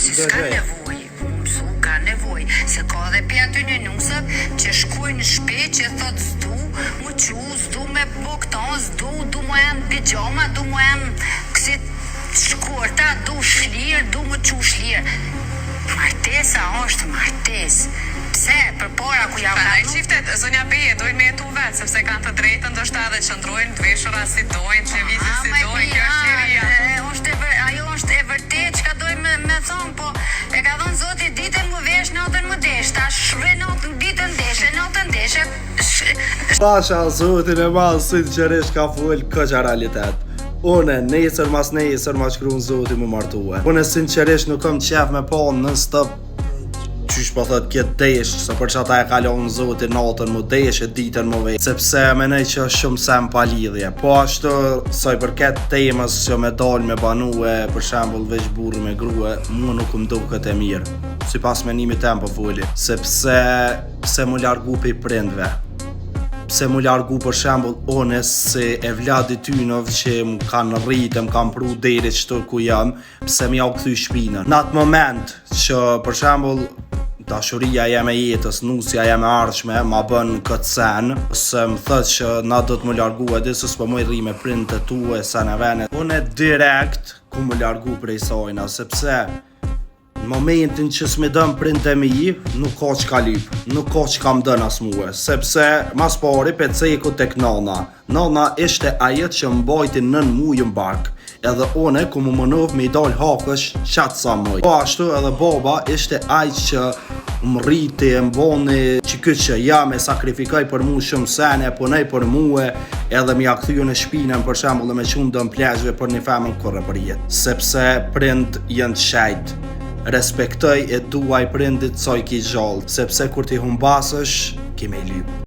si s'ka nevoj, mësu ka nevoj, se ka dhe pi aty një nusët që shkojnë në shpe që thot zdu, mu qu, zdu me bokton, du mu em pijama, du mu em kësit shkurta, du shlirë, du mu qu shlirë. Martesa është martes. Pse, për para ku ja Ai çiftet, zonja Beje, dojnë me jetu vetë, sepse kanë të drejtën ndoshta edhe qëndrojnë të veshura si dojnë, që vizin si dojnë, kjo është liria. Ajo është e vërtet që ka dojnë me thonë, po e ka thonë Zoti ditën mu vesh, natën mu desh, ta shre natën, ditën deshe, natën deshe. Pasha Zotin e madh sinqerisht ka full këqa realitet. Une nesër mas nesër ma shkru në Zotin mu martue. Une sinqerisht nuk kam qef me pa në stop qysh po thot këtë desh, se për që ata e kalon në Zotin natën mu desh e ditën mu vej, sepse menej që është shumë sem pa lidhje. Po ashtu, saj për këtë temës që me dal me banue, për shembull veç burri me grue, mu nuk më duket e mirë, si pas menimit tem po foli, sepse pse mu largu pe prindve, pse mu largu për shembull one se e vladi tynov që më kanë rritë, më kanë pru deri qëto ku jam, pse më ja u kthy shpinën. Në atë moment që për shembull dashuria jeme jetës, nusja jeme ardhshme, ma bën këtë sen, se më thët që na do të më largu e disë, s'po më i rri me prindë të tu e sa në venet. Unë direkt ku më largu prej sajna, sepse në momentin që s'me dëm prindë e mi, nuk ka që ka lyp, nuk ka që kam dën as muhe, sepse mas pari pe ceku tek nana. Nana ishte ajet që mbajti nën mujë mbark, edhe one ku më mënov me i dal hakësh qatë sa mëj. Po ashtu edhe baba ishte aj që më rriti, më boni që këtë që ja me sakrifikaj për mu shumë sene, punoj për muhe, edhe me ja kthyu në shpinën për shembull dhe me qunë dëm plezhve për një femën kërë për jetë. Sepse prind jënë të shajt. Respektoj e duaj prindit sa i ki gjallë, sepse kur ti humbasësh, ki me i lyp.